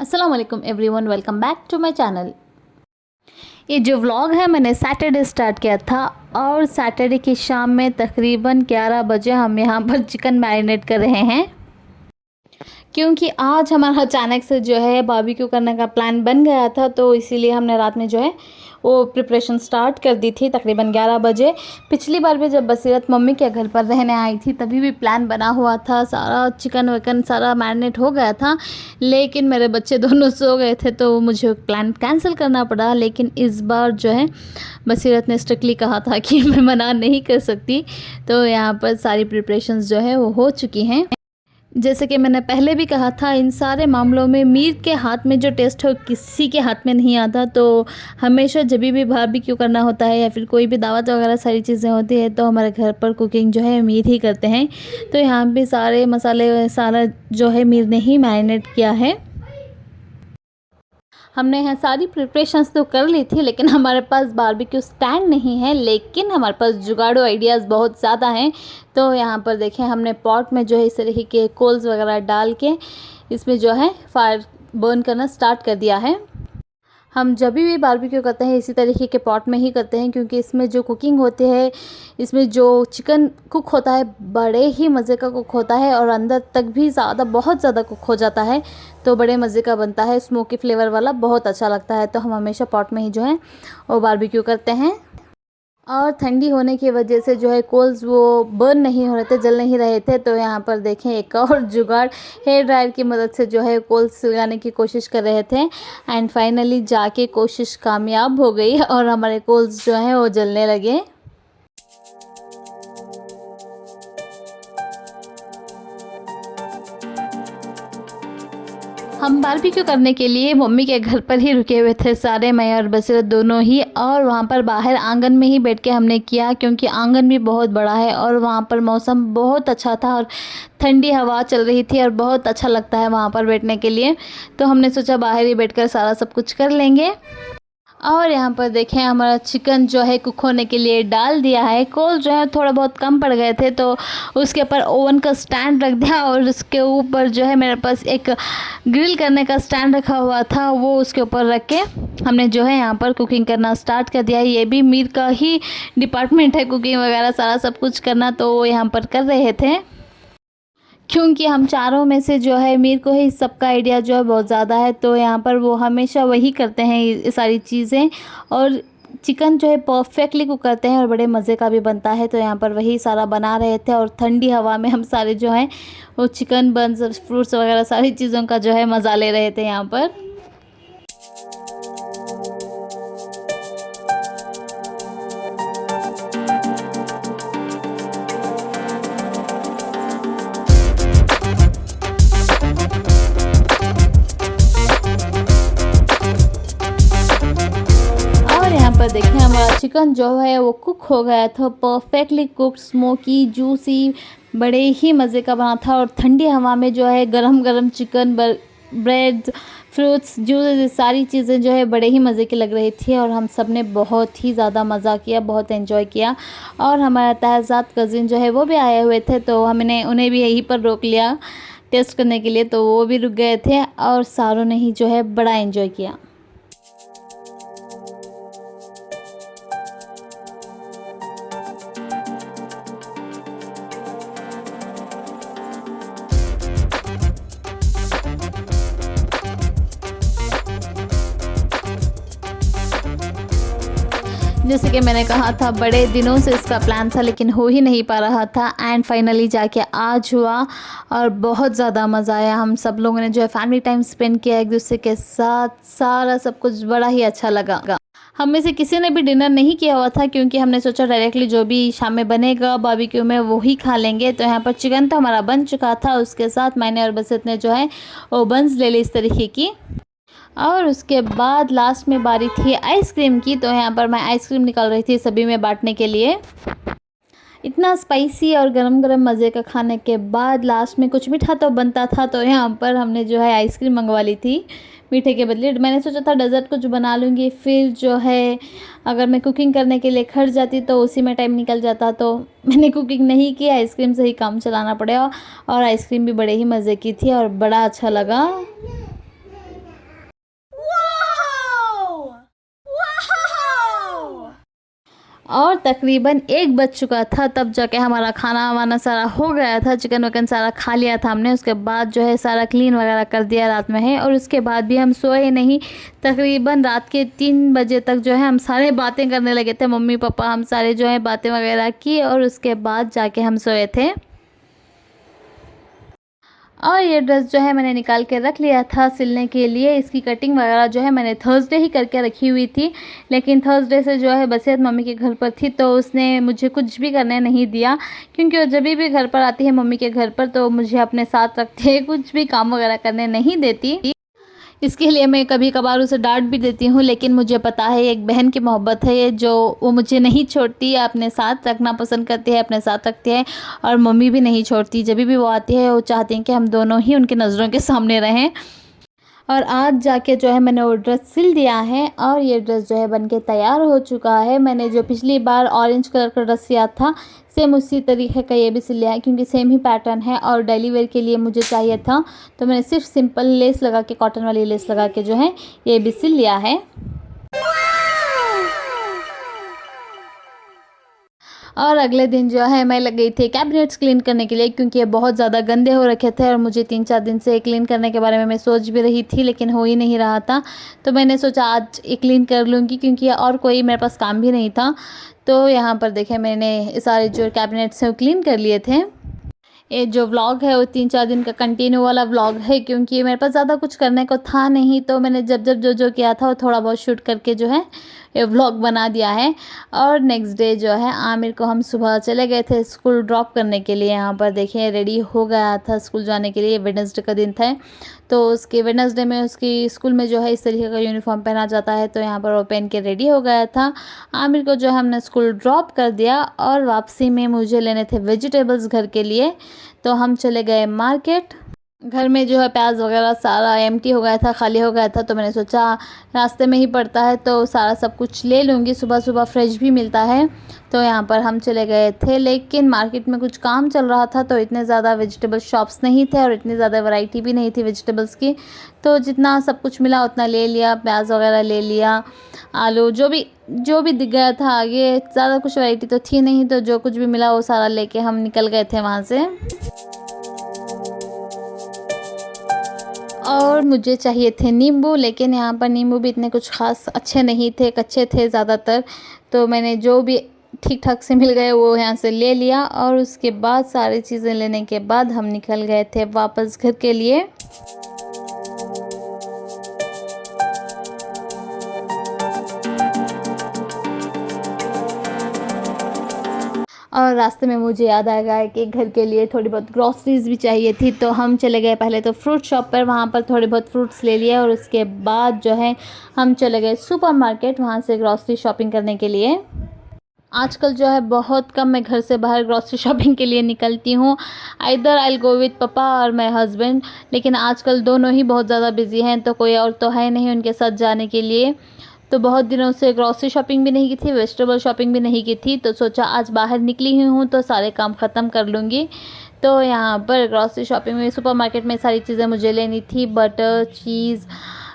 अस्सलाम वालेकुम everyone, welcome back to my channel. ये जो व्लॉग है मैंने सैटरडे स्टार्ट किया था और सैटरडे की शाम में तकरीबन 11 बजे हम यहाँ पर चिकन मैरिनेट कर रहे हैं, क्योंकि आज हमारा अचानक से जो है बारबेक्यू करने का प्लान बन गया था। तो इसीलिए हमने रात में जो है वो प्रिपरेशन स्टार्ट कर दी थी तकरीबन 11 बजे। पिछली बार भी जब बसीरत मम्मी के घर पर रहने आई थी तभी भी प्लान बना हुआ था, सारा चिकन वकन सारा मैरिनेट हो गया था, लेकिन मेरे बच्चे दोनों सो गए थे तो मुझे प्लान कैंसिल करना पड़ा। लेकिन इस बार जो है बसीरत ने स्ट्रिक्टली कहा था कि मैं मना नहीं कर सकती, तो यहाँ पर सारी प्रिपरेशंस जो है वो हो चुकी हैं। जैसे कि मैंने पहले भी कहा था, इन सारे मामलों में मीर के हाथ में जो टेस्ट हो किसी के हाथ में नहीं आता। तो हमेशा जब भी बारबेक्यू करना होता है या फिर कोई भी दावत वगैरह सारी चीज़ें होती है तो हमारे घर पर कुकिंग जो है मीर ही करते हैं। तो यहाँ पे सारे मसाले सारा जो है मीर ने ही मैरिनेट किया है। हमने यहाँ सारी प्रिपरेशंस तो कर ली थी, लेकिन हमारे पास बारबेक्यू स्टैंड नहीं है, लेकिन हमारे पास जुगाड़ो आइडियाज़ बहुत ज़्यादा हैं। तो यहाँ पर देखें, हमने पॉट में जो है इस तरीके के कोल्स वगैरह डाल के इसमें जो है फायर बर्न करना स्टार्ट कर दिया है। हम जब भी बारबेक्यू करते हैं इसी तरीके के पॉट में ही करते हैं, क्योंकि इसमें जो कुकिंग होती है, इसमें जो चिकन कुक होता है बड़े ही मज़े का कुक होता है और अंदर तक भी बहुत ज़्यादा कुक हो जाता है, तो बड़े मज़े का बनता है, स्मोकी फ्लेवर वाला बहुत अच्छा लगता है। तो हम हमेशा पॉट में ही जो है वो बारबेक्यू करते हैं। और ठंडी होने की वजह से जो है कोल्स वो बर्न नहीं हो रहे थे, जल नहीं रहे थे। तो यहाँ पर देखें एक और जुगाड़, हेयर ड्रायर की मदद से जो है कोल्स सुलगाने की कोशिश कर रहे थे एंड फाइनली जाके कोशिश कामयाब हो गई और हमारे कोल्स जो हैं वो जलने लगे। हम बारबेक्यू करने के लिए मम्मी के घर पर ही रुके हुए थे सारे, मैं और बसीरत दोनों ही, और वहाँ पर बाहर आंगन में ही बैठ के हमने किया, क्योंकि आंगन भी बहुत बड़ा है और वहाँ पर मौसम बहुत अच्छा था और ठंडी हवा चल रही थी और बहुत अच्छा लगता है वहाँ पर बैठने के लिए। तो हमने सोचा बाहर ही बैठकर सारा सब कुछ कर लेंगे। और यहाँ पर देखें हमारा चिकन जो है कुक होने के लिए डाल दिया है। कोल जो है थोड़ा बहुत कम पड़ गए थे तो उसके ऊपर ओवन का स्टैंड रख दिया और उसके ऊपर जो है मेरे पास एक ग्रिल करने का स्टैंड रखा हुआ था, वो उसके ऊपर रख के हमने जो है यहाँ पर कुकिंग करना स्टार्ट कर दिया है। ये भी मीर का ही डिपार्टमेंट है, कुकिंग वगैरह सारा सब कुछ करना, तो वो यहाँ पर कर रहे थे। क्योंकि हम चारों में से जो है मीर को ही सबका आइडिया जो है बहुत ज़्यादा है, तो यहाँ पर वो हमेशा वही करते हैं ये सारी चीज़ें, और चिकन जो है परफेक्टली कुक करते हैं और बड़े मज़े का भी बनता है। तो यहाँ पर वही सारा बना रहे थे और ठंडी हवा में हम सारे जो हैं वो चिकन बन्स फ्रूट्स वगैरह सारी चीज़ों का जो है मज़ा ले रहे थे यहाँ पर। पर देखें हमारा चिकन जो है वो कुक हो गया था, परफेक्टली कुक, स्मोकी, जूसी, बड़े ही मज़े का बना था। और ठंडी हवा में जो है गरम गरम चिकन, ब्रेड, फ्रूट्स, जूस, सारी चीज़ें जो है बड़े ही मज़े की लग रही थी और हम सब ने बहुत ही ज़्यादा मज़ा किया, बहुत एंजॉय किया। और हमारा तहज़ात कज़िन जो है वो भी आए हुए थे, तो हमने उन्हें भी यहीं पर रोक लिया टेस्ट करने के लिए, तो वो भी रुक गए थे और सारों ने ही जो है बड़ा एंजॉय किया। जैसे कि मैंने कहा था, बड़े दिनों से इसका प्लान था लेकिन हो ही नहीं पा रहा था एंड फाइनली जाके आज हुआ और बहुत ज़्यादा मज़ा आया। हम सब लोगों ने जो है फैमिली टाइम स्पेंड किया एक दूसरे के साथ, सारा सब कुछ बड़ा ही अच्छा लगा। हम में से किसी ने भी डिनर नहीं किया हुआ था, क्योंकि हमने सोचा डायरेक्टली जो भी शाम में बनेगा बारबेक्यू में वो ही खा लेंगे। तो यहाँ पर चिकन तो हमारा बन चुका था, उसके साथ मैंने और बसत ने जो है वो बंस ले ली इस तरीके की, और उसके बाद लास्ट में बारी थी आइसक्रीम की। तो यहाँ पर मैं आइसक्रीम निकाल रही थी सभी में बांटने के लिए। इतना स्पाइसी और गरम गरम मज़े का खाने के बाद लास्ट में कुछ मीठा तो बनता था, तो यहाँ पर हमने जो है आइसक्रीम मंगवा ली थी मीठे के बदले। मैंने सोचा था डेज़र्ट कुछ बना लूँगी, फिर जो है अगर मैं कुकिंग करने के लिए खट जाती तो उसी में टाइम निकल जाता, तो मैंने कुकिंग नहीं की, आइसक्रीम से ही काम चलाना पड़ा। और आइसक्रीम भी बड़े ही मज़े की थी और बड़ा अच्छा लगा। और तकरीबन 1 बज चुका था, तब जाके हमारा खाना वाना सारा हो गया था, चिकन वकन सारा खा लिया था हमने। उसके बाद जो है सारा क्लीन वगैरह कर दिया रात में है, और उसके बाद भी हम सोए नहीं। तकरीबन रात के 3 बजे तक जो है हम सारे बातें करने लगे थे, मम्मी पापा हम सारे जो है बातें वगैरह की, और उसके बाद जाके हम सोए थे। और ये ड्रेस जो है मैंने निकाल के रख लिया था सिलने के लिए। इसकी कटिंग वगैरह जो है मैंने थर्सडे ही करके रखी हुई थी, लेकिन थर्सडे से जो है बसीरत मम्मी के घर पर थी, तो उसने मुझे कुछ भी करने नहीं दिया, क्योंकि वो जब भी घर पर आती है मम्मी के घर पर तो मुझे अपने साथ रखती है, कुछ भी काम वगैरह करने नहीं देती। इसके लिए मैं कभी कभार उसे डांट भी देती हूँ, लेकिन मुझे पता है एक बहन की मोहब्बत है ये, जो वो मुझे नहीं छोड़ती, अपने साथ रखना पसंद करती है, अपने साथ रखती है। और मम्मी भी नहीं छोड़ती, जब भी वो आती है वो चाहती हैं कि हम दोनों ही उनकी नज़रों के सामने रहें। और आज जाके जो है मैंने वो ड्रेस सिल दिया है, और ये ड्रेस जो है बनके तैयार हो चुका है। मैंने जो पिछली बार ऑरेंज कलर का ड्रेस सिया था, सेम उसी तरीके का ये भी सिल लिया है, क्योंकि सेम ही पैटर्न है और डेली वेयर के लिए मुझे चाहिए था, तो मैंने सिर्फ सिंपल लेस लगा के, कॉटन वाली लेस लगा के जो है ये भी सिल लिया है। और अगले दिन जो है मैं लग गई थी कैबिनेट्स क्लीन करने के लिए, क्योंकि ये बहुत ज़्यादा गंदे हो रखे थे, और मुझे 3-4 दिन से क्लीन करने के बारे में मैं सोच भी रही थी, लेकिन हो ही नहीं रहा था। तो मैंने सोचा आज ये क्लीन कर लूँगी, क्योंकि और कोई मेरे पास काम भी नहीं था। तो यहाँ पर देखें मैंने सारे जो कैबिनेट्स हैं वो क्लीन कर लिए थे। ये जो व्लॉग है वो 3-4 दिन का कंटिन्यू वाला व्लॉग है, क्योंकि मेरे पास ज़्यादा कुछ करने को था नहीं, तो मैंने जब जब जो जो किया था वो थोड़ा बहुत शूट करके जो है ये व्लॉग बना दिया है। और नेक्स्ट डे जो है आमिर को हम सुबह चले गए थे स्कूल ड्रॉप करने के लिए। यहाँ पर देखिए रेडी हो गया था स्कूल जाने के लिए, वेडनेसडे का दिन था, तो उसके वेडनेसडे में उसकी स्कूल में जो है इस तरीके का यूनिफॉर्म पहना जाता है, तो यहाँ पर वो पहन के रेडी हो गया था। आमिर को जो हमने स्कूल ड्रॉप कर दिया, और वापसी में मुझे लेने थे वेजिटेबल्स घर के लिए, तो हम चले गए मार्केट। घर में जो है प्याज वगैरह सारा एम्प्टी हो गया था, खाली हो गया था, तो मैंने सोचा रास्ते में ही पड़ता है तो सारा सब कुछ ले लूँगी, सुबह सुबह फ्रेश भी मिलता है। तो यहाँ पर हम चले गए थे, लेकिन मार्केट में कुछ काम चल रहा था, तो इतने ज़्यादा वेजिटेबल शॉप्स नहीं थे और इतनी ज़्यादा वैरायटी भी नहीं थी वेजिटेबल्स की, तो जितना सब कुछ मिला उतना ले लिया। प्याज वगैरह ले लिया, आलू, जो भी दिख गया था आगे, ज़्यादा कुछ वैरायटी तो थी नहीं, तो जो कुछ भी मिला वो सारा लेके हम निकल गए थे वहाँ से। और मुझे चाहिए थे नींबू, लेकिन यहाँ पर नींबू भी इतने कुछ ख़ास अच्छे नहीं थे, कच्चे थे ज़्यादातर, तो मैंने जो भी ठीक ठाक से मिल गए वो यहाँ से ले लिया। और उसके बाद सारी चीज़ें लेने के बाद हम निकल गए थे वापस घर के लिए। और रास्ते में मुझे याद आ गया कि घर के लिए थोड़ी बहुत ग्रॉसरीज़ भी चाहिए थी, तो हम चले गए पहले तो फ्रूट शॉप पर, वहाँ पर थोड़े बहुत फ्रूट्स ले लिए, और उसके बाद जो है हम चले गए सुपरमार्केट, वहाँ से ग्रॉसरी शॉपिंग करने के लिए। आजकल जो है बहुत कम मैं घर से बाहर ग्रॉसरी शॉपिंग के लिए निकलती हूँ, either I will go with पापा और माय हस्बैंड, लेकिन आजकल दोनों ही बहुत ज़्यादा बिजी हैं, तो कोई और तो है नहीं उनके साथ जाने के लिए। तो बहुत दिनों से ग्रॉसरी शॉपिंग भी नहीं की थी, वेजिटेबल शॉपिंग भी नहीं की थी, तो सोचा आज बाहर निकली हुई हूँ तो सारे काम ख़त्म कर लूँगी। तो यहाँ पर ग्रॉसरी शॉपिंग में, सुपरमार्केट में सारी चीज़ें मुझे लेनी थी, बटर, चीज़,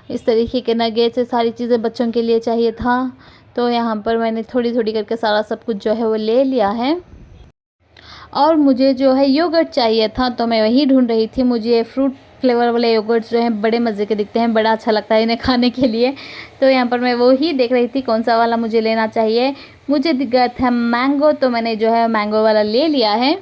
इस तरीके के नगेट्स, से सारी चीज़ें बच्चों के लिए चाहिए था। तो यहाँ पर मैंने थोड़ी थोड़ी करके सारा सब कुछ जो है वो ले लिया है। और मुझे जो है योगर्ट चाहिए था, तो मैं वही ढूंढ रही थी। मुझे फ्रूट फ्लेवर वाले योगर्ट्स जो हैं बड़े मज़े के दिखते हैं, बड़ा अच्छा लगता है इन्हें खाने के लिए, तो यहाँ पर मैं वो ही देख रही थी कौन सा वाला मुझे लेना चाहिए। मुझे दिख गया था मैंगो, तो मैंने जो है मैंगो वाला ले लिया है।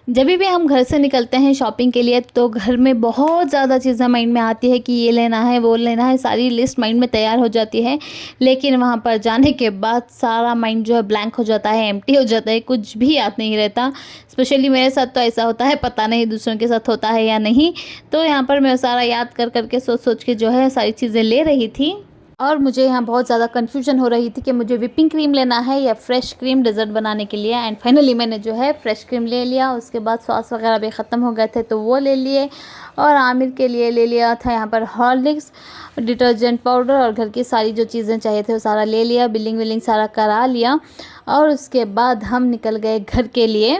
जब भी हम घर से निकलते हैं शॉपिंग के लिए, तो घर में बहुत ज़्यादा चीज़ें माइंड में आती है कि ये लेना है, वो लेना है, सारी लिस्ट माइंड में तैयार हो जाती है, लेकिन वहाँ पर जाने के बाद सारा माइंड जो है ब्लैंक हो जाता है, एम्प्टी हो जाता है, कुछ भी याद नहीं रहता। स्पेशली मेरे साथ तो ऐसा होता है, पता नहीं दूसरों के साथ होता है या नहीं। तो यहाँ पर मैं सारा याद कर करके सोच सोच के जो है सारी चीज़ें ले रही थी। और मुझे यहाँ बहुत ज़्यादा कन्फ्यूजन हो रही थी कि मुझे व्हिपिंग क्रीम लेना है या फ्रेश क्रीम डेज़र्ट बनाने के लिए। एंड फाइनली मैंने जो है फ्रेश क्रीम ले लिया। उसके बाद सॉस वगैरह भी ख़त्म हो गए थे, तो वो ले लिए। और आमिर के लिए ले लिया था यहाँ पर हॉर्लिक्स, डिटर्जेंट पाउडर, और घर की सारी जो चीज़ें चाहिए थे वो सारा ले लिया। बिलिंग विलिंग सारा करा लिया, और उसके बाद हम निकल गए घर के लिए।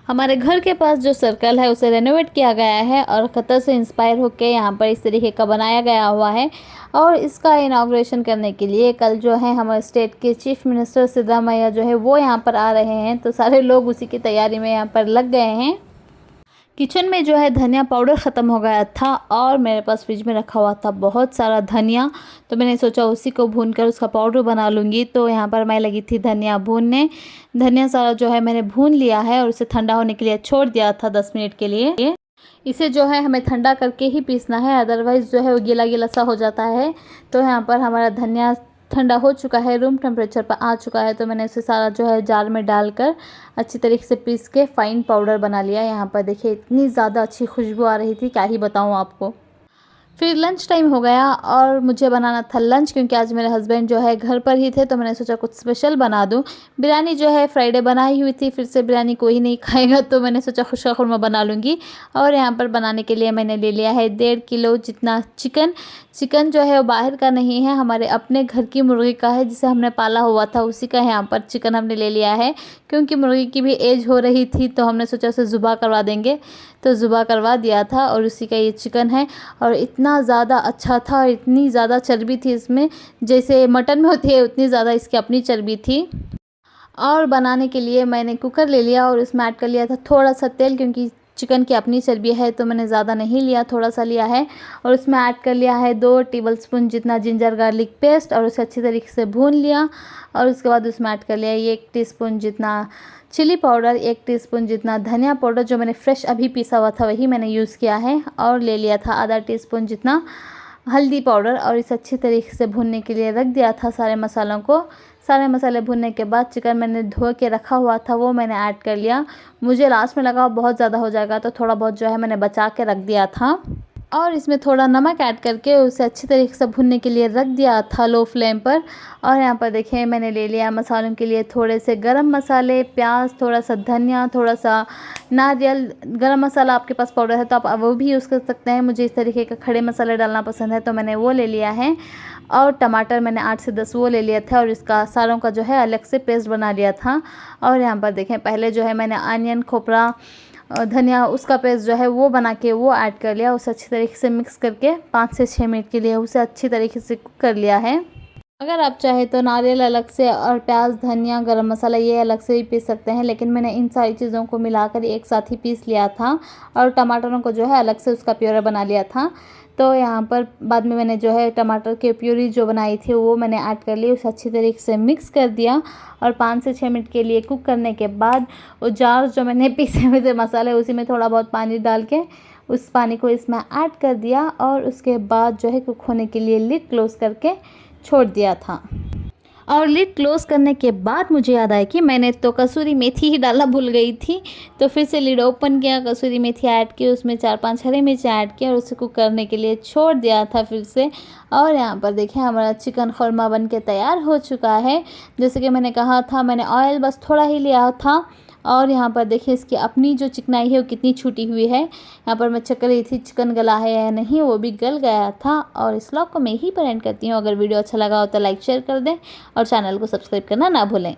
हमारे घर के पास जो सर्कल है उसे रेनोवेट किया गया है और कतर से इंस्पायर होकर यहाँ पर इस तरीके का बनाया गया हुआ है। और इसका इनाग्रेशन करने के लिए कल जो है हमारे स्टेट के चीफ मिनिस्टर सिद्धरामैया जो है वो यहाँ पर आ रहे हैं, तो सारे लोग उसी की तैयारी में यहाँ पर लग गए हैं। किचन में जो है धनिया पाउडर ख़त्म हो गया था और मेरे पास फ्रिज में रखा हुआ था बहुत सारा धनिया, तो मैंने सोचा उसी को भूनकर उसका पाउडर बना लूँगी। तो यहाँ पर मैं लगी थी धनिया भूनने। धनिया सारा जो है मैंने भून लिया है और उसे ठंडा होने के लिए छोड़ दिया था 10 मिनट के लिए। इसे जो है हमें ठंडा करके ही पीसना है, अदरवाइज़ जो है वो गीला गीला सा हो जाता है। तो यहाँ पर हमारा धनिया ठंडा हो चुका है, रूम टेम्परेचर पर आ चुका है, तो मैंने उसे सारा जो है जार में डालकर अच्छी तरीके से पीस के फ़ाइन पाउडर बना लिया। यहाँ पर देखिए इतनी ज़्यादा अच्छी खुशबू आ रही थी, क्या ही बताऊँ आपको। फिर लंच टाइम हो गया और मुझे बनाना था लंच, क्योंकि आज मेरे हस्बैंड जो है घर पर ही थे, तो मैंने सोचा कुछ स्पेशल बना दूं। बिरयानी जो है फ्राइडे बनाई हुई थी, फिर से बिरयानी कोई नहीं खाएगा, तो मैंने सोचा खुशका खुरमा बना लूँगी। और यहाँ पर बनाने के लिए मैंने ले लिया है 1.5 किलो जितना चिकन। चिकन जो है वो बाहर का नहीं है, हमारे अपने घर की मुर्गी का है, जिसे हमने पाला हुआ था, उसी का यहाँ पर चिकन हमने ले लिया है। क्योंकि मुर्गी की भी एज हो रही थी, तो हमने सोचा उसे ज़ुबा करवा देंगे, तो ज़ुबा करवा दिया था और उसी का ये चिकन है। और इतना ज़्यादा अच्छा था और इतनी ज़्यादा चर्बी थी इसमें, जैसे मटन में होती है उतनी ज़्यादा इसकी अपनी चर्बी थी। और बनाने के लिए मैंने कुकर ले लिया और इसमें ऐड कर लिया था थोड़ा सा तेल, क्योंकि चिकन की अपनी चर्बी है, तो मैंने ज़्यादा नहीं लिया, थोड़ा सा लिया है। और उसमें ऐड कर लिया है 2 टेबलस्पून जितना जिंजर गार्लिक पेस्ट और उसे अच्छी तरीके से भून लिया। और उसके बाद उसमें ऐड कर लिया 1 टीस्पून जितना चिली पाउडर, 1 टीस्पून जितना धनिया पाउडर, जो मैंने फ्रेश अभी पीसा हुआ था वही मैंने यूज़ किया है। और ले लिया था आधा टीस्पून जितना हल्दी पाउडर और इसे अच्छी तरीके से भूनने के लिए रख दिया था सारे मसालों को। सारे मसाले भुनने के बाद चिकन मैंने धो के रखा हुआ था वो मैंने ऐड कर लिया। मुझे लास्ट में लगा बहुत ज़्यादा हो जाएगा, तो थोड़ा बहुत जो है मैंने बचा के रख दिया था। और इसमें थोड़ा नमक ऐड करके उसे अच्छी तरीके से भुनने के लिए रख दिया था लो फ्लेम पर। और यहाँ पर देखिए मैंने ले लिया मसालों के लिए थोड़े से गरम मसाले, प्याज, थोड़ा सा धनिया, थोड़ा सा नारियल, गरम मसाला आपके पास पाउडर है तो आप वो भी यूज़ कर सकते हैं। मुझे इस तरीके का खड़े मसाले डालना पसंद है, तो मैंने वो ले लिया है। और टमाटर मैंने 8 से 10 वो ले लिया था और इसका सारों का जो है अलग से पेस्ट बना लिया था। और यहाँ पर देखें पहले जो है मैंने अनियन, खोपरा, धनिया उसका पेस्ट जो है वो बना के वो ऐड कर लिया। उसे अच्छी तरीके से मिक्स करके 5 से 6 मिनट के लिए उसे अच्छी तरीके से कुक कर लिया है। अगर आप चाहे तो नारियल अलग से और प्याज, धनिया, गरम मसाला ये अलग से भी पीस सकते हैं, लेकिन मैंने इन सारी चीज़ों को मिलाकर एक साथ ही पीस लिया था। और टमाटरों को जो है अलग से उसका प्यूरी बना लिया था। तो यहाँ पर बाद में मैंने जो है टमाटर की प्यूरी जो बनाई थी वो मैंने ऐड कर ली, उसे अच्छी तरीके से मिक्स कर दिया। और 5 से 6 मिनट के लिए कुक करने के बाद वो जार जो मैंने पीसे हुए थे मसाले उसी में थोड़ा बहुत पानी डाल के उस पानी को इसमें ऐड कर दिया। और उसके बाद जो है कुक होने के लिए लिड क्लोज़ करके छोड़ दिया था। और लिड क्लोज़ करने के बाद मुझे याद आया कि मैंने तो कसूरी मेथी ही डालना भूल गई थी। तो फिर से लिड ओपन किया, कसूरी मेथी ऐड की, उसमें 4-5 हरी मिर्च ऐड किया और उसे कुक करने के लिए छोड़ दिया था फिर से। और यहाँ पर देखिए हमारा चिकन खुरमा बन के तैयार हो चुका है। जैसे कि मैंने कहा था मैंने ऑयल बस थोड़ा ही लिया था। और यहाँ पर देखिए इसकी अपनी जो चिकनाई है वो कितनी छूटी हुई है। यहाँ पर मैं चेक कर रही थी चिकन गला है या नहीं, वो भी गल गया था। और इस व्लॉग को मैं यहीं पर एंड करती हूँ। अगर वीडियो अच्छा लगा हो तो लाइक शेयर कर दें और चैनल को सब्सक्राइब करना ना भूलें।